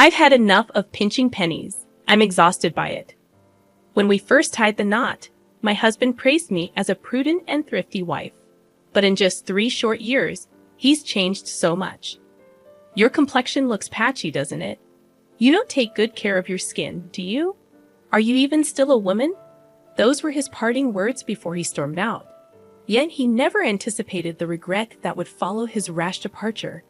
I've had enough of pinching pennies. I'm exhausted by it. When we first tied the knot, my husband praised me as a prudent and thrifty wife. But in just 3 short years, he's changed so much. Your complexion looks patchy, doesn't it? You don't take good care of your skin, do you? Are you even still a woman? Those were his parting words before he stormed out. Yet he never anticipated the regret that would follow his rash departure.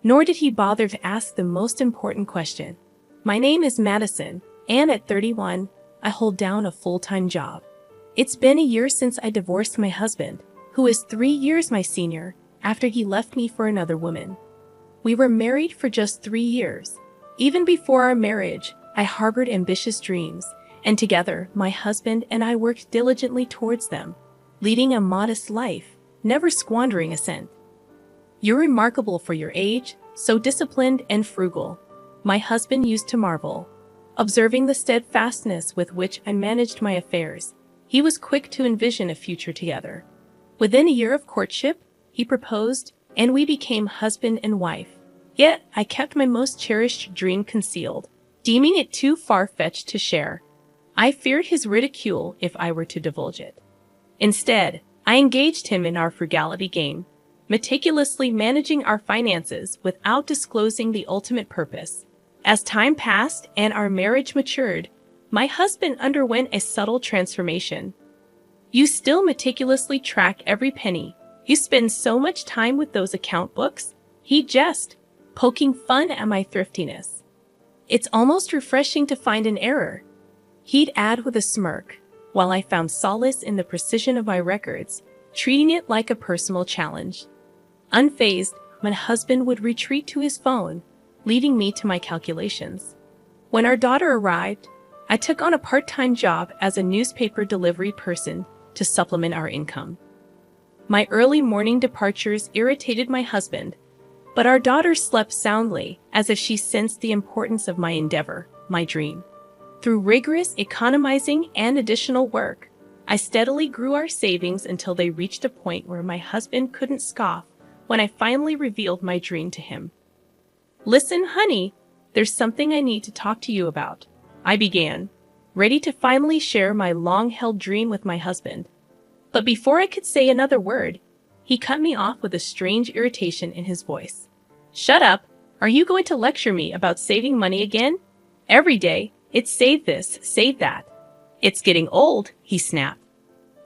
Nor did he bother to ask the most important question. My name is Madison, and at 31, I hold down a full-time job. It's been a year since I divorced my husband, who is 3 years my senior, after he left me for another woman. We were married for just 3 years. Even before our marriage, I harbored ambitious dreams, and together, my husband and I worked diligently towards them, leading a modest life, never squandering a cent. You're remarkable for your age, so disciplined and frugal. My husband used to marvel, observing the steadfastness with which I managed my affairs. He was quick to envision a future together. Within a year of courtship, he proposed, and we became husband and wife. Yet, I kept my most cherished dream concealed, deeming it too far-fetched to share. I feared his ridicule if I were to divulge it. Instead, I engaged him in our frugality game, meticulously managing our finances without disclosing the ultimate purpose. As time passed and our marriage matured, my husband underwent a subtle transformation. You still meticulously track every penny. You spend so much time with those account books. He jest, poking fun at my thriftiness. It's almost refreshing to find an error. He'd add with a smirk, while I found solace in the precision of my records, treating it like a personal challenge. Unfazed, my husband would retreat to his phone, leaving me to my calculations. When our daughter arrived, I took on a part-time job as a newspaper delivery person to supplement our income. My early morning departures irritated my husband, but our daughter slept soundly, as if she sensed the importance of my endeavor, my dream. Through rigorous economizing and additional work, I steadily grew our savings until they reached a point where my husband couldn't scoff when I finally revealed my dream to him. "Listen, honey, there's something I need to talk to you about," I began, ready to finally share my long-held dream with my husband. But before I could say another word, he cut me off with a strange irritation in his voice. "Shut up! Are you going to lecture me about saving money again? Every day, it's save this, save that. It's getting old," he snapped.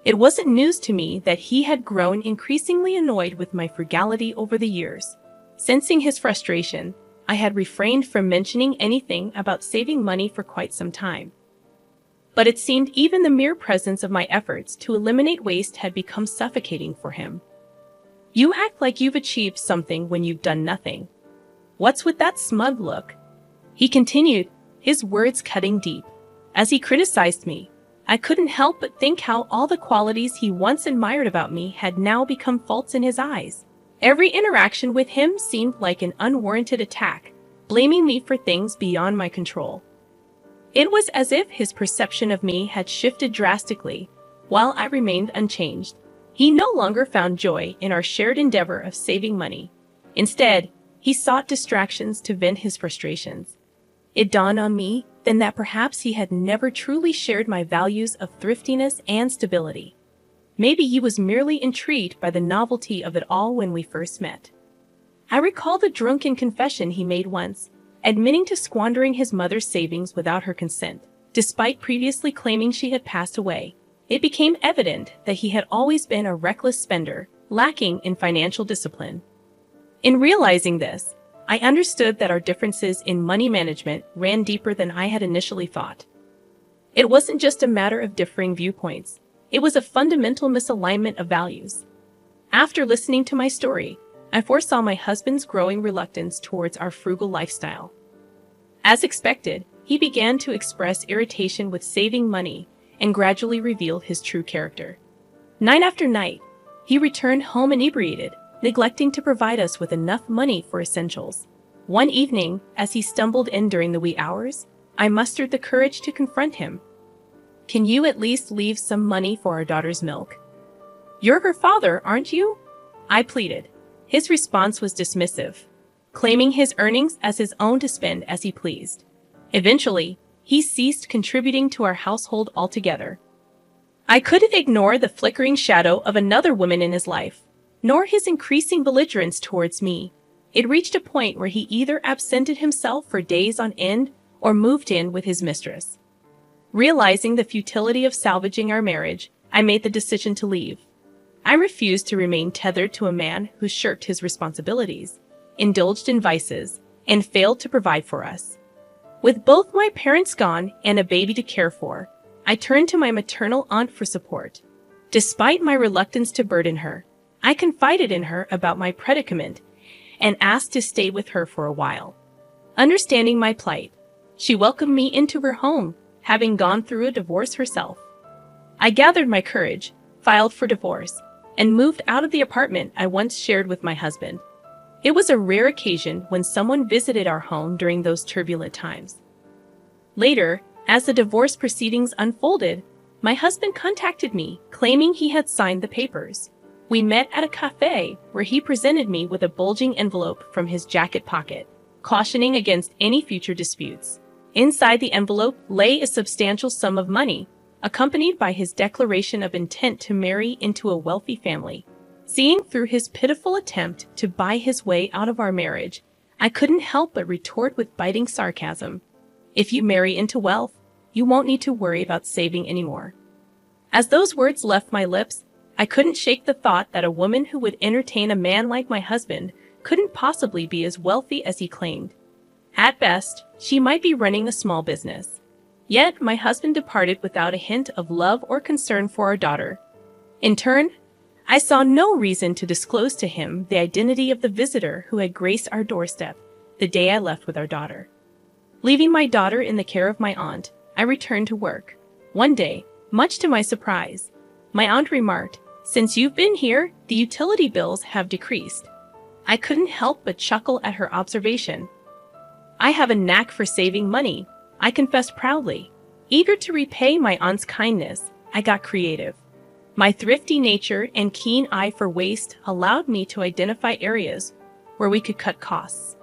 It wasn't news to me that he had grown increasingly annoyed with my frugality over the years. Sensing his frustration, I had refrained from mentioning anything about saving money for quite some time. But it seemed even the mere presence of my efforts to eliminate waste had become suffocating for him. "You act like you've achieved something when you've done nothing. What's with that smug look?" he continued, his words cutting deep. As he criticized me, I couldn't help but think how all the qualities he once admired about me had now become faults in his eyes. Every interaction with him seemed like an unwarranted attack, blaming me for things beyond my control. It was as if his perception of me had shifted drastically, while I remained unchanged. He no longer found joy in our shared endeavor of saving money. Instead, he sought distractions to vent his frustrations. It dawned on me then that perhaps he had never truly shared my values of thriftiness and stability. Maybe he was merely intrigued by the novelty of it all when we first met. I recall the drunken confession he made once, admitting to squandering his mother's savings without her consent. Despite previously claiming she had passed away, it became evident that he had always been a reckless spender, lacking in financial discipline. In realizing this, I understood that our differences in money management ran deeper than I had initially thought. It wasn't just a matter of differing viewpoints. It was a fundamental misalignment of values. After listening to my story, I foresaw my husband's growing reluctance towards our frugal lifestyle. As expected, he began to express irritation with saving money and gradually revealed his true character. Night after night, he returned home inebriated, neglecting to provide us with enough money for essentials. One evening, as he stumbled in during the wee hours, I mustered the courage to confront him. "Can you at least leave some money for our daughter's milk? You're her father, aren't you?" I pleaded. His response was dismissive. claiming his earnings as his own to spend as he pleased. Eventually, he ceased contributing to our household altogether. I couldn't ignore the flickering shadow of another woman in his life, nor his increasing belligerence towards me. It reached a point where he either absented himself for days on end or moved in with his mistress. Realizing the futility of salvaging our marriage, I made the decision to leave. I refused to remain tethered to a man who shirked his responsibilities, indulged in vices, and failed to provide for us. With both my parents gone and a baby to care for, I turned to my maternal aunt for support. Despite my reluctance to burden her, I confided in her about my predicament and asked to stay with her for a while. Understanding my plight, she welcomed me into her home, having gone through a divorce herself. I gathered my courage, filed for divorce, and moved out of the apartment I once shared with my husband. It was a rare occasion when someone visited our home during those turbulent times. Later, as the divorce proceedings unfolded, my husband contacted me, claiming he had signed the papers. We met at a cafe where he presented me with a bulging envelope from his jacket pocket, cautioning against any future disputes. Inside the envelope lay a substantial sum of money, accompanied by his declaration of intent to marry into a wealthy family. Seeing through his pitiful attempt to buy his way out of our marriage, I couldn't help but retort with biting sarcasm. If you marry into wealth, you won't need to worry about saving anymore. As those words left my lips, I couldn't shake the thought that a woman who would entertain a man like my husband couldn't possibly be as wealthy as he claimed. At best, she might be running a small business. Yet, my husband departed without a hint of love or concern for our daughter. In turn, I saw no reason to disclose to him the identity of the visitor who had graced our doorstep the day I left with our daughter. Leaving my daughter in the care of my aunt, I returned to work. One day, much to my surprise, my aunt remarked, "Since you've been here, the utility bills have decreased." I couldn't help but chuckle at her observation. I have a knack for saving money, I confessed proudly. Eager to repay my aunt's kindness, I got creative. My thrifty nature and keen eye for waste allowed me to identify areas where we could cut costs.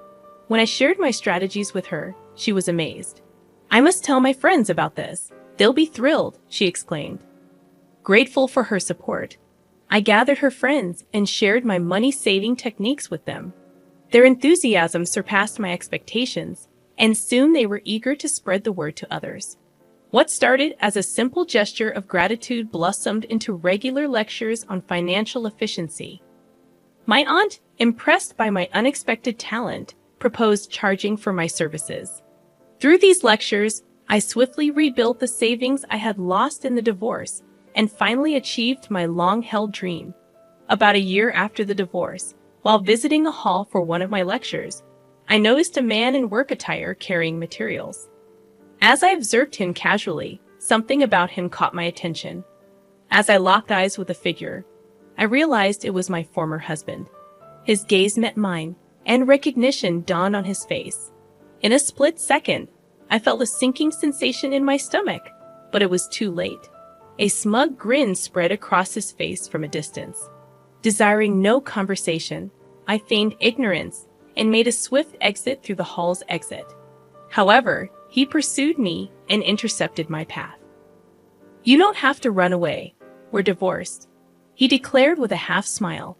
When I shared my strategies with her, she was amazed. "I must tell my friends about this. They'll be thrilled," she exclaimed. Grateful for her support, I gathered her friends and shared my money-saving techniques with them. Their enthusiasm surpassed my expectations, and soon they were eager to spread the word to others. What started as a simple gesture of gratitude blossomed into regular lectures on financial efficiency. My aunt, impressed by my unexpected talent, proposed charging for my services. Through these lectures, I swiftly rebuilt the savings I had lost in the divorce and finally achieved my long-held dream. About a year after the divorce, while visiting a hall for one of my lectures, I noticed a man in work attire carrying materials. As I observed him casually, something about him caught my attention. As I locked eyes with the figure, I realized it was my former husband. His gaze met mine, and recognition dawned on his face. In a split second, I felt a sinking sensation in my stomach, but it was too late. A smug grin spread across his face from a distance. Desiring no conversation, I feigned ignorance and made a swift exit through the hall's exit. However, he pursued me and intercepted my path. "You don't have to run away. We're divorced," he declared with a half smile,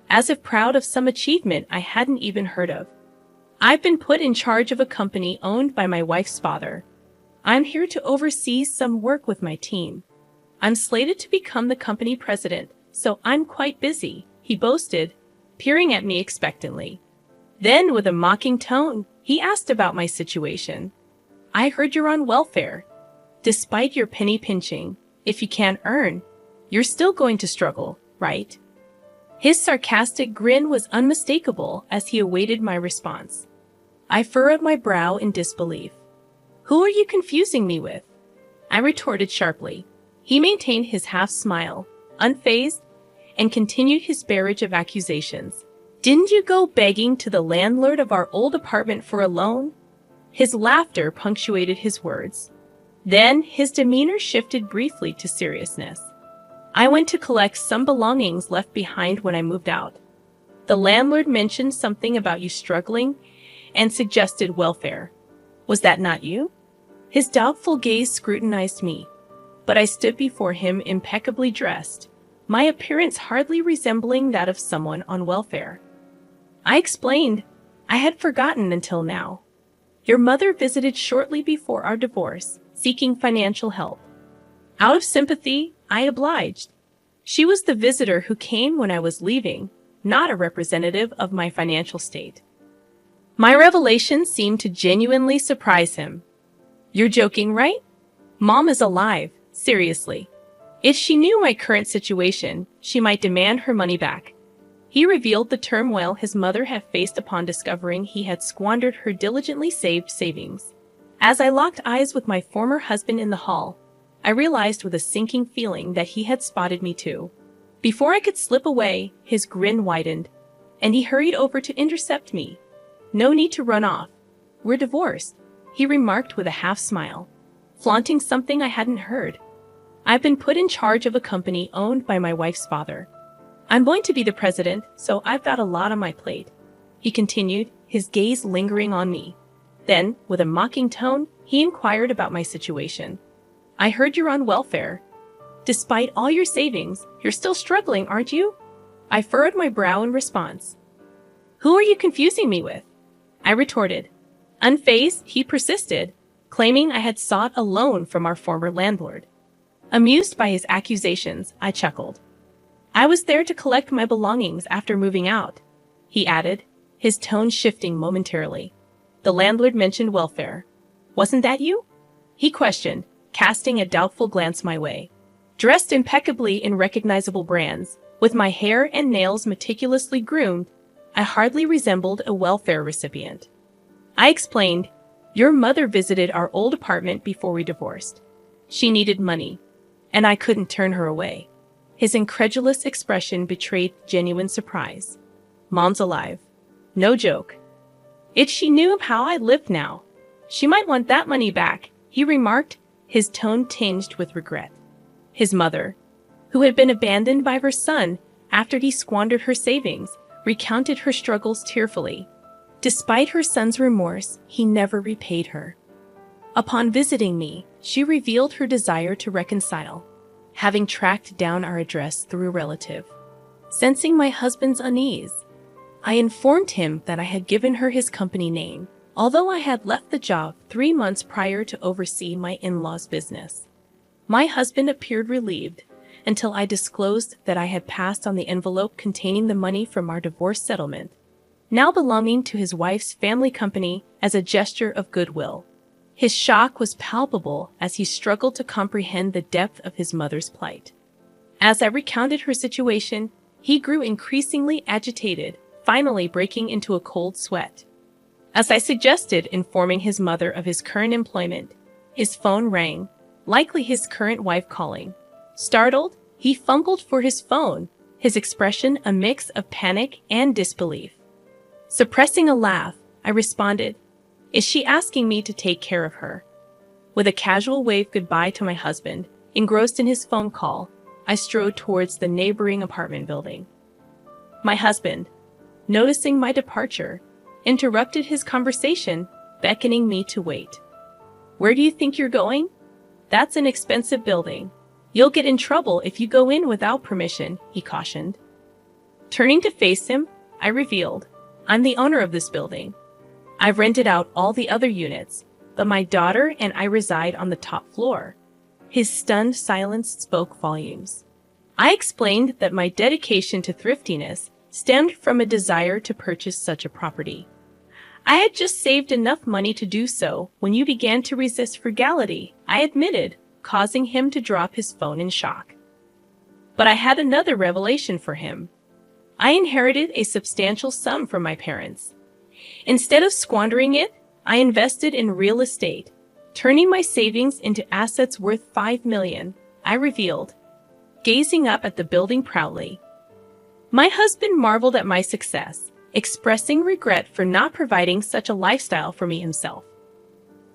as if proud of some achievement I hadn't even heard of. "I've been put in charge of a company owned by my wife's father. I'm here to oversee some work with my team. I'm slated to become the company president, so I'm quite busy," he boasted, peering at me expectantly. Then, with a mocking tone, he asked about my situation. "I heard you're on welfare. Despite your penny pinching, if you can't earn, you're still going to struggle, right?" His sarcastic grin was unmistakable as he awaited my response. I furrowed my brow in disbelief. "Who are you confusing me with?" I retorted sharply. He maintained his half smile, unfazed, and continued his barrage of accusations. "Didn't you go begging to the landlord of our old apartment for a loan?" His laughter punctuated his words. Then his demeanor shifted briefly to seriousness. "I went to collect some belongings left behind when I moved out. The landlord mentioned something about you struggling and suggested welfare. Was that not you? His doubtful gaze scrutinized me, but I stood before him impeccably dressed, my appearance hardly resembling that of someone on welfare. I explained. I had forgotten until now. Your mother visited shortly before our divorce, seeking financial help. Out of sympathy, I obliged. She was the visitor who came when I was leaving, not a representative of my financial state. My revelation seemed to genuinely surprise him. You're joking, right? Mom is alive, seriously. If she knew my current situation, she might demand her money back. He revealed the turmoil his mother had faced upon discovering he had squandered her diligently saved savings. As I locked eyes with my former husband in the hall, I realized with a sinking feeling that he had spotted me too. Before I could slip away, his grin widened, and he hurried over to intercept me. No need to run off. We're divorced, he remarked with a half smile, flaunting something I hadn't heard. I've been put in charge of a company owned by my wife's father. I'm going to be the president, so I've got a lot on my plate, he continued, his gaze lingering on me. Then, with a mocking tone, he inquired about my situation. I heard you're on welfare. Despite all your savings, you're still struggling, aren't you? I furrowed my brow in response. Who are you confusing me with? I retorted. Unfazed, he persisted, claiming I had sought a loan from our former landlord. Amused by his accusations, I chuckled. I was there to collect my belongings after moving out, he added, his tone shifting momentarily. The landlord mentioned welfare. Wasn't that you? He questioned, casting a doubtful glance my way. Dressed impeccably in recognizable brands, with my hair and nails meticulously groomed, I hardly resembled a welfare recipient. I explained, your mother visited our old apartment before we divorced. She needed money, and I couldn't turn her away. His incredulous expression betrayed genuine surprise. Mom's alive. No joke. If she knew of how I lived now, she might want that money back, he remarked, his tone tinged with regret. His mother, who had been abandoned by her son after he squandered her savings, recounted her struggles tearfully. Despite her son's remorse, he never repaid her. Upon visiting me, she revealed her desire to reconcile, having tracked down our address through a relative. Sensing my husband's unease, I informed him that I had given her his company name, although I had left the job 3 months prior to oversee my in-laws' business. My husband appeared relieved until I disclosed that I had passed on the envelope containing the money from our divorce settlement, now belonging to his wife's family company, as a gesture of goodwill. His shock was palpable as he struggled to comprehend the depth of his mother's plight. As I recounted her situation, he grew increasingly agitated, finally breaking into a cold sweat. As I suggested informing his mother of his current employment, his phone rang, likely his current wife calling. Startled, he fumbled for his phone, his expression a mix of panic and disbelief. Suppressing a laugh, I responded, "Is she asking me to take care of her?" With a casual wave goodbye to my husband, engrossed in his phone call, I strode towards the neighboring apartment building. My husband, noticing my departure, interrupted his conversation, beckoning me to wait. "Where do you think you're going? That's an expensive building. You'll get in trouble if you go in without permission," he cautioned. Turning to face him, I revealed, "I'm the owner of this building. I've rented out all the other units, but my daughter and I reside on the top floor." His stunned silence spoke volumes. I explained that my dedication to thriftiness stemmed from a desire to purchase such a property. I had just saved enough money to do so when you began to resist frugality, I admitted, causing him to drop his phone in shock. But I had another revelation for him. I inherited a substantial sum from my parents. Instead of squandering it, I invested in real estate, turning my savings into assets worth $5 million, I revealed, gazing up at the building proudly. My husband marveled at my success, expressing regret for not providing such a lifestyle for me himself.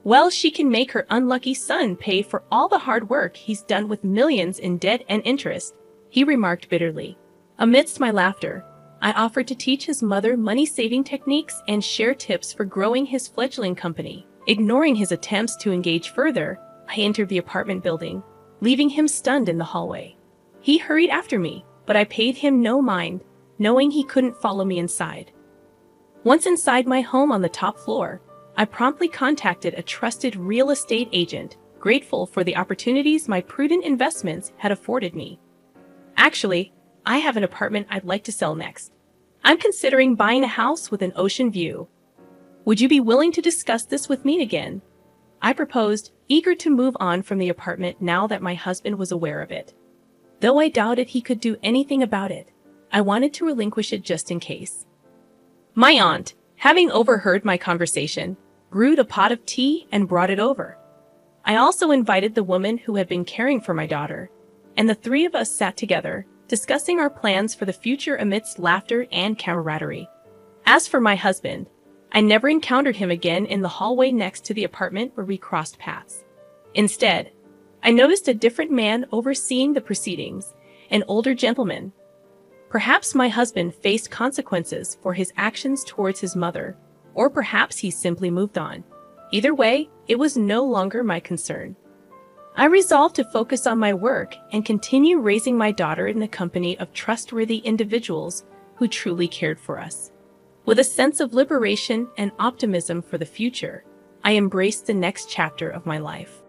"Well, she can make her unlucky son pay for all the hard work he's done with millions in debt and interest," he remarked bitterly. Amidst my laughter, I offered to teach his mother money-saving techniques and share tips for growing his fledgling company. Ignoring his attempts to engage further, I entered the apartment building, leaving him stunned in the hallway. He hurried after me, but I paid him no mind, knowing he couldn't follow me inside. Once inside my home on the top floor, I promptly contacted a trusted real estate agent, grateful for the opportunities my prudent investments had afforded me. Actually, I have an apartment I'd like to sell next. I'm considering buying a house with an ocean view. Would you be willing to discuss this with me again? I proposed, eager to move on from the apartment now that my husband was aware of it. Though I doubted he could do anything about it, I wanted to relinquish it just in case. My aunt, having overheard my conversation, brewed a pot of tea and brought it over. I also invited the woman who had been caring for my daughter, and the three of us sat together, discussing our plans for the future amidst laughter and camaraderie. As for my husband, I never encountered him again in the hallway next to the apartment where we crossed paths. Instead, I noticed a different man overseeing the proceedings, an older gentleman. Perhaps my husband faced consequences for his actions towards his mother, or perhaps he simply moved on. Either way, it was no longer my concern. I resolved to focus on my work and continue raising my daughter in the company of trustworthy individuals who truly cared for us. With a sense of liberation and optimism for the future, I embraced the next chapter of my life.